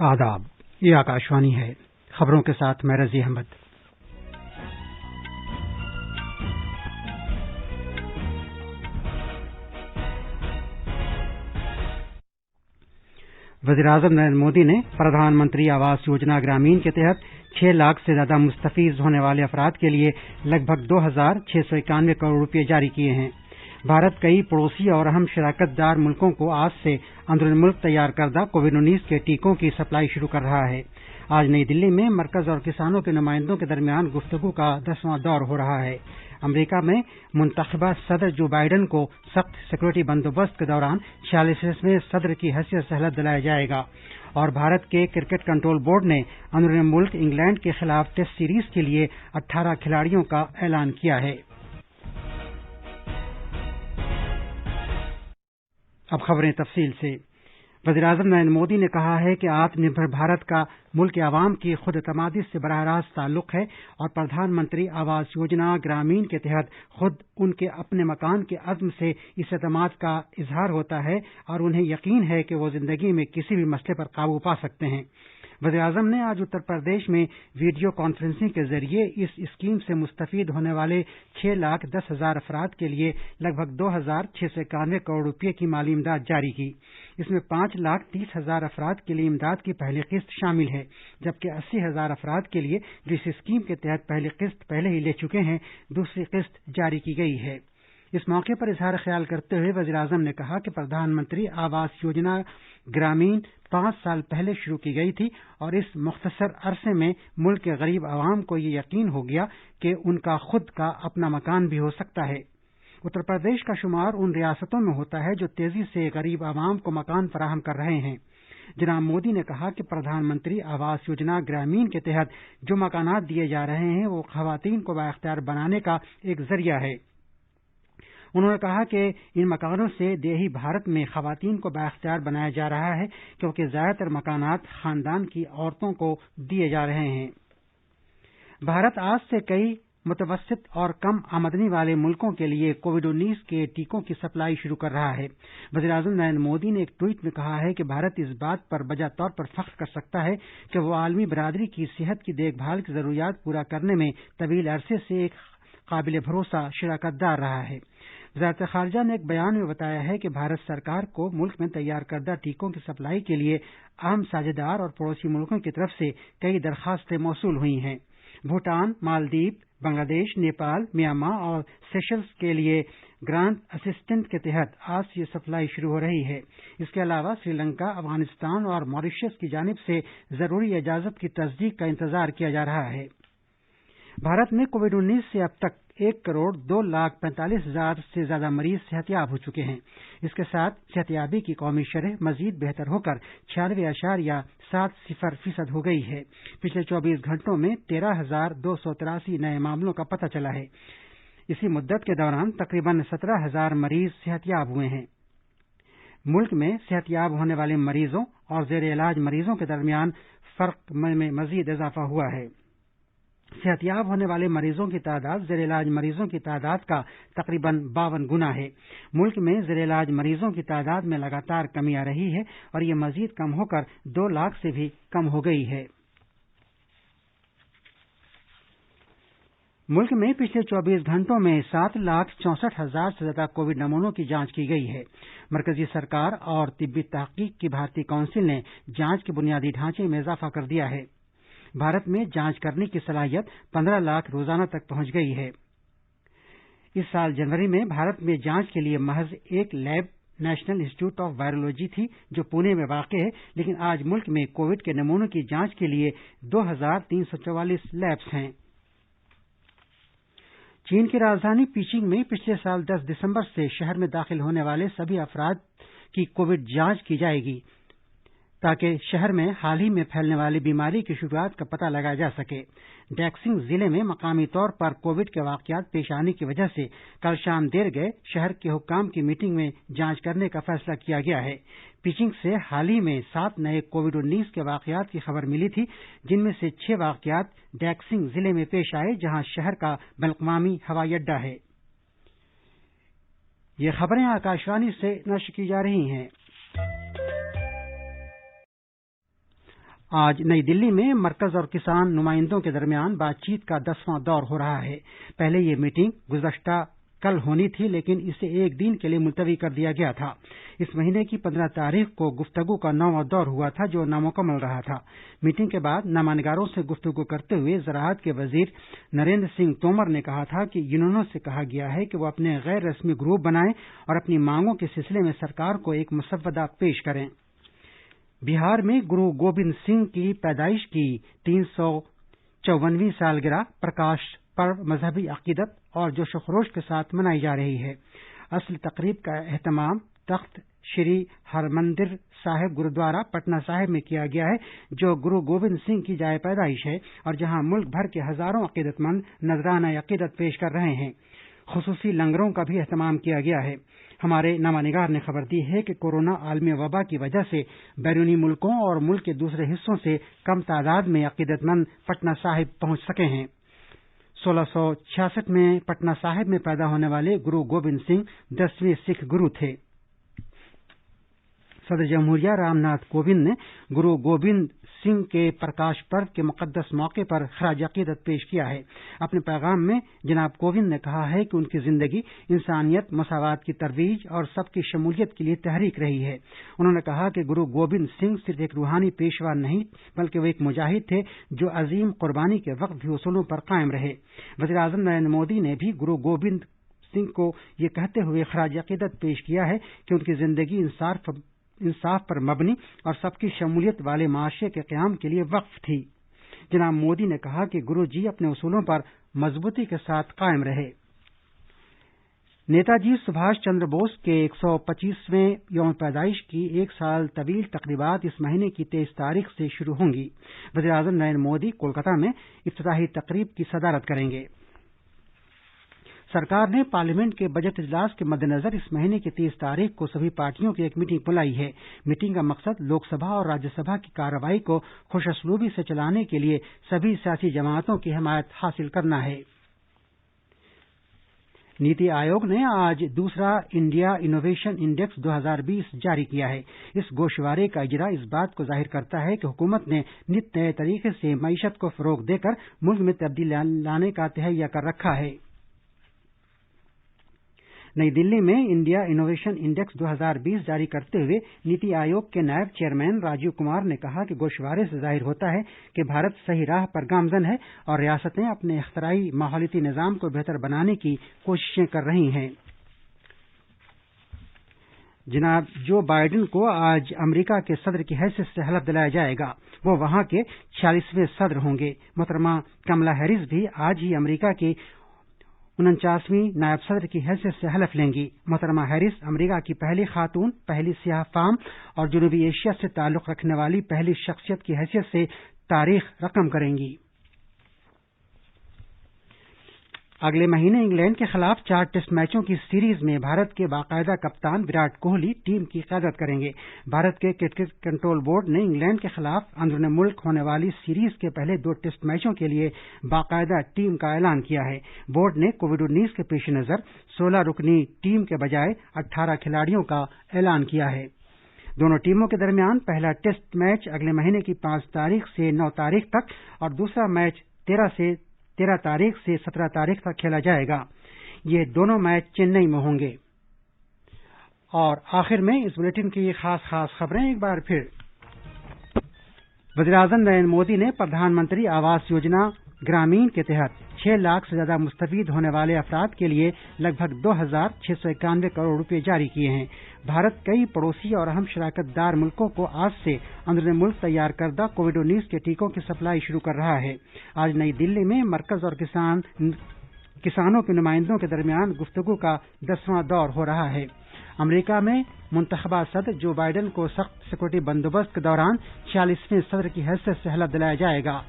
آداب، یہ آکاشوانی ہے۔ خبروں کے ساتھ میں رضی احمد۔ وزیراعظم نریندر مودی نے پردھان منتری آواس یوجنا گرامین کے تحت 6 لاکھ سے زیادہ مستفیض ہونے والے افراد کے لیے لگ بھگ 2,691 کروڑ روپے جاری کیے ہیں۔ بھارت کئی پڑوسی اور اہم شراکت دار ملکوں کو آج سے اندرون ملک تیار کردہ کووڈ-19 کے ٹیکوں کی سپلائی شروع کر رہا ہے۔ آج نئی دلی میں مرکز اور کسانوں کے نمائندوں کے درمیان گفتگو کا 10واں دور ہو رہا ہے۔ امریکہ میں منتخبہ صدر جو بائیڈن کو سخت سیکورٹی بندوبست کے دوران 46ویں صدر کی حیثیت سے سہلت دلایا جائے گا، اور بھارت کے کرکٹ کنٹرول بورڈ نے اندرون ملک انگلینڈ کے خلاف ٹیسٹ سیریز کے لیے 18 کھلاڑیوں کا اعلان کیا ہے۔ اب خبریں تفصیل سے۔ وزیراعظم نریندر مودی نے کہا ہے کہ آتم نربھر بھارت کا ملک کے عوام کی خود اعتمادی سے براہ راست تعلق ہے، اور پردھان منتری آواس یوجنا گرامین کے تحت خود ان کے اپنے مکان کے عزم سے اس اعتماد کا اظہار ہوتا ہے اور انہیں یقین ہے کہ وہ زندگی میں کسی بھی مسئلے پر قابو پا سکتے ہیں۔ وزیراعظم نے آج اتر پردیش میں ویڈیو کانفرنسنگ کے ذریعے اس اسکیم سے مستفید ہونے والے 6,10,000 افراد کے لیے لگ بھگ 2,691 کروڑ روپے کی مالی امداد جاری کی۔ اس میں 5,30,000 افراد کے لیے امداد کی پہلی قسط شامل ہے، جبکہ 80,000 افراد کے لیے جو اس اسکیم کے تحت پہلی قسط پہلے ہی لے چکے ہیں، دوسری قسط جاری کی گئی ہے۔ اس موقع پر اظہار خیال کرتے ہوئے وزیراعظم نے کہا کہ پردھان منتری آواس یوجنا گرامین 5 سال پہلے شروع کی گئی تھی، اور اس مختصر عرصے میں ملک کے غریب عوام کو یہ یقین ہو گیا کہ ان کا خود کا اپنا مکان بھی ہو سکتا ہے۔ اتر پردیش کا شمار ان ریاستوں میں ہوتا ہے جو تیزی سے غریب عوام کو مکان فراہم کر رہے ہیں۔ جناب مودی نے کہا کہ پردھان منتری آواس یوجنا گرامین کے تحت جو مکانات دیے جا رہے ہیں وہ خواتین کو بااختیار بنانے کا ایک ذریعہ ہے۔ انہوں نے کہا کہ ان مکانوں سے دیہی بھارت میں خواتین کو بااختیار بنایا جا رہا ہے، کیونکہ زیادہ تر مکانات خاندان کی عورتوں کو دیے جا رہے ہیں۔ بھارت آج سے کئی متوسط اور کم آمدنی والے ملکوں کے لیے کووڈ-19 کے ٹیکوں کی سپلائی شروع کر رہا ہے۔ وزیراعظم نریندر مودی نے ایک ٹویٹ میں کہا ہے کہ بھارت اس بات پر بجا طور پر فخر کر سکتا ہے کہ وہ عالمی برادری کی صحت کی دیکھ بھال کی ضروریات پورا کرنے میں طویل عرصے سے ایک قابل بھروسہ شراکت دار رہا ہے۔ وزارت خارجہ نے ایک بیان میں بتایا ہے کہ بھارت سرکار کو ملک میں تیار کردہ ٹیکوں کی سپلائی کے لیے اہم ساجھیدار اور پڑوسی ملکوں کی طرف سے کئی درخواستیں موصول ہوئی ہیں۔ بھوٹان، مالدیپ، بنگلہ دیش، نیپال، میانمار اور سیشلز کے لیے گرانٹ اسسٹنس کے تحت آج سے یہ سپلائی شروع ہو رہی ہے۔ اس کے علاوہ سری لنکا، افغانستان اور ماریشس کی جانب سے ضروری اجازت کی تصدیق کا انتظار کیا جا رہا ہے۔ بھارت میں کووڈ-19 سے اب تک 1,02,45,000 سے زیادہ مریض صحت یاب ہو چکے ہیں۔ اس کے ساتھ صحت یابی کی قومی شرح مزید بہتر ہو کر 96.70% ہو گئی ہے۔ پچھلے 24 گھنٹوں میں 13,283 نئے معاملوں کا پتہ چلا ہے۔ اسی مدت کے دوران تقریباً 17,000 مریض صحت یاب ہوئے ہیں۔ ملک میں صحت یاب ہونے والے مریضوں اور زیر علاج مریضوں کے درمیان فرق میں مزید اضافہ ہوا ہے۔ صحت یاب ہونے والے مریضوں کی تعداد زیر علاج مریضوں کی تعداد کا تقریباً 52 گنا ہے۔ ملک میں زیر علاج مریضوں کی تعداد میں لگاتار کمی آ رہی ہے، اور یہ مزید کم ہو کر 2 لاکھ سے بھی کم ہو گئی ہے۔ ملک میں پچھلے 24 گھنٹوں میں 7,64,000 سے زیادہ کووڈ نمونوں کی جانچ کی گئی ہے۔ مرکزی سرکار اور طبی تحقیق کی بھارتی کونسل نے جانچ کے بنیادی ڈھانچے میں اضافہ کر دیا ہے۔ بھارت میں جانچ کرنے کی صلاحیت 15 لاکھ روزانہ تک پہنچ گئی ہے۔ اس سال جنوری میں بھارت میں جانچ کے لیے محض ایک لیب نیشنل انسٹی ٹیوٹ آف وائرولوجی تھی، جو پونے میں واقع ہے، لیکن آج ملک میں کووڈ کے نمونوں کی جانچ کے لیے 2,344 لیبس ہیں۔ چین کی راجدھانی پیچنگ میں پچھلے سال 10 دسمبر سے شہر میں داخل ہونے والے سبھی افراد کی کووڈ جانچ کی جائے گی، تاکہ شہر میں حال ہی میں پھیلنے والی بیماری کی شروعات کا پتہ لگایا جا سکے۔ ڈیکسنگ ضلع میں مقامی طور پر کووڈ کے واقعات پیش آنے کی وجہ سے کل شام دیر گئے شہر کے حکام کی میٹنگ میں جانچ کرنے کا فیصلہ کیا گیا ہے۔ پیچنگ سے حال ہی میں 7 نئے کووڈ-19 کے واقعات کی خبر ملی تھی، جن میں سے 6 واقعات ڈیکسنگ ضلع میں پیش آئے، جہاں شہر کا بین الاقوامی ہوائی اڈہ ہے۔ یہ خبریں آکاشوانی سے نشر کی جا رہی ہیں۔ آج نئی دلی میں مرکز اور کسان نمائندوں کے درمیان بات چیت کا 10واں دور ہو رہا ہے۔ پہلے یہ میٹنگ گزشتہ کل ہونی تھی، لیکن اسے ایک دن کے لیے ملتوی کر دیا گیا تھا۔ اس مہینے کی 15 تاریخ کو گفتگو کا 9واں دور ہوا تھا، جو نامکمل رہا تھا۔ میٹنگ کے بعد نامہ نگاروں سے گفتگو کرتے ہوئے زراعت کے وزیر نریندر سنگھ تومر نے کہا تھا کہ یونینوں سے کہا گیا ہے کہ وہ اپنے غیر رسمی گروپ بنائیں اور اپنی مانگوں کے سلسلے میں سرکار کو ایک مسودہ پیش کریں۔ بہار میں گرو گوبند سنگھ کی پیدائش کی 354ویں سالگرہ پرکاش پرو مذہبی عقیدت اور جوش و خروش کے ساتھ منائی جا رہی ہے۔ اصل تقریب کا اہتمام تخت شری ہرمندر صاحب گرودوارہ پٹنہ صاحب میں کیا گیا ہے، جو گرو گوبند سنگھ کی جائے پیدائش ہے اور جہاں ملک بھر کے ہزاروں عقیدت مند نذرانہ عقیدت پیش کر رہے ہیں۔ خصوصی لنگروں کا بھی اہتمام کیا گیا ہے۔ ہمارے نامہ نگار نے خبر دی ہے کہ کورونا عالمی وبا کی وجہ سے بیرونی ملکوں اور ملک کے دوسرے حصوں سے کم تعداد میں عقیدت مند پٹنہ صاحب پہنچ سکے ہیں۔ 1666 میں پٹنہ صاحب میں پیدا ہونے والے گرو گوبند سنگھ 10ویں سکھ گرو تھے۔ صدر جمہوریہ رام ناتھ کووند نے گرو گوبند سنگھ کے پرکاش پرو کے مقدس موقع پر خراج عقیدت پیش کیا ہے۔ اپنے پیغام میں جناب کووند نے کہا ہے کہ ان کی زندگی انسانیت، مساوات کی ترویج اور سب کی شمولیت کے لیے تحریک رہی ہے۔ انہوں نے کہا کہ گرو گوبند سنگھ صرف ایک روحانی پیشوا نہیں بلکہ وہ ایک مجاہد تھے جو عظیم قربانی کے وقت بھی اصولوں پر قائم رہے۔ وزیر اعظم نریندر مودی نے بھی گرو گوبند سنگھ کو یہ کہتے ہوئے خراج عقیدت پیش کیا ہے کہ ان کی زندگی انصاف پر مبنی اور سب کی شمولیت والے معاشرے کے قیام کے لیے وقف تھی۔ جناب مودی نے کہا کہ گرو جی اپنے اصولوں پر مضبوطی کے ساتھ قائم رہے۔ نیتا جی سبھاش چندر بوس کے 125ویں یوم پیدائش کی ایک سال طویل تقریبات اس مہینے کی 23 تاریخ سے شروع ہوں گی۔ وزیر اعظم نریندر مودی کولکاتہ میں افتتاحی تقریب کی صدارت کریں گے۔ سرکار نے پارلیمنٹ کے بجٹ اجلاس کے مدنظر اس مہینے کی 30 تاریخ کو سبھی پارٹیوں کی ایک میٹنگ بلائی ہے۔ میٹنگ کا مقصد لوک سبھا اور راجیہ سبھا کی کارروائی کو خوش اسلوبی سے چلانے کے لیے سبھی سیاسی جماعتوں کی حمایت حاصل کرنا ہے۔ نیتی آیوگ نے آج دوسرا انڈیا انوویشن انڈیکس 2020 جاری کیا ہے۔ اس گوشوارے کا اجرا اس بات کو ظاہر کرتا ہے کہ حکومت نے نت نئے طریقے سے معیشت کو فروغ دے کر ملک میں تبدیلی لانے کا تہیہ کر رکھا ہے۔ نئی دلی میں انڈیا انوویشن انڈیکس 2020 جاری کرتے ہوئے نیتی آیوگ کے نائب چیئرمین راجیو کمار نے کہا کہ گوشوارے سے ظاہر ہوتا ہے کہ بھارت صحیح راہ پر گامزن ہے اور ریاستیں اپنے اختراعی ماحولیاتی نظام کو بہتر بنانے کی کوششیں کر رہی ہیں۔ جناب جو بائیڈن کو آج امریکہ کے صدر کی حیثیت سے حلف دلایا جائے گا۔ وہ وہاں کے 46ویں صدر ہوں گے۔ محترمہ کملا ہیرس بھی آج ہی امریکہ کی 49ویں نائب صدر کی حیثیت سے حلف لیں گی۔ محترمہ ہیرس امریکہ کی پہلی خاتون، پہلی سیاہ فام اور جنوبی ایشیا سے تعلق رکھنے والی پہلی شخصیت کی حیثیت سے تاریخ رقم کریں گی۔ اگلے مہینے انگلینڈ کے خلاف 4 ٹیسٹ میچوں کی سیریز میں بھارت کے باقاعدہ کپتان وراٹ کوہلی ٹیم کی قیادت کریں گے۔ بھارت کے کرکٹ کنٹرول بورڈ نے انگلینڈ کے خلاف اندرون ملک ہونے والی سیریز کے پہلے 2 ٹیسٹ میچوں کے لیے باقاعدہ ٹیم کا اعلان کیا ہے۔ بورڈ نے کووڈ-19 کے پیش نظر 16 رکنی ٹیم کے بجائے 18 کھلاڑیوں کا اعلان کیا ہے۔ دونوں ٹیموں کے درمیان پہلا ٹیسٹ میچ اگلے مہینے کی 5 تاریخ سے 9 تاریخ تک اور دوسرا میچ 13 تاریخ سے 17 تاریخ تک کھیلا جائے گا۔ یہ دونوں میچ چنئی میں ہوں گے۔ اور آخر میں اس بلیٹن کی خاص خبریں ایک بار پھر۔ وزیر اعظم نریندر مودی نے پردھان منتری آواس یوجنا گرامین کے تحت 6 لاکھ سے زیادہ مستفید ہونے والے افراد کے لیے لگ بھگ 2,691 کروڑ روپے جاری کیے ہیں۔ بھارت کئی پڑوسی اور اہم شراکت دار ملکوں کو آج سے اندرون ملک تیار کردہ کووڈ-19 کے ٹیکوں کی سپلائی شروع کر رہا ہے۔ آج نئی دلی میں مرکز اور کسانوں کے نمائندوں کے درمیان گفتگو کا 10واں دور ہو رہا ہے۔ امریکہ میں منتخبہ صدر جو بائیڈن کو سخت سیکورٹی بندوبست کے دوران 46ویں صدر کی حیثیت سے حلف دلایا جائے گا۔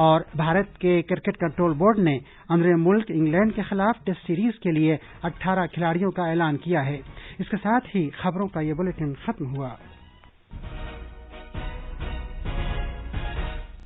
اور بھارت کے کرکٹ کنٹرول بورڈ نے اندرون ملک انگلینڈ کے خلاف ٹیسٹ سیریز کے لیے 18 کھلاڑیوں کا اعلان کیا ہے۔ اس کے ساتھ ہی خبروں کا یہ بلیٹن ختم ہوا۔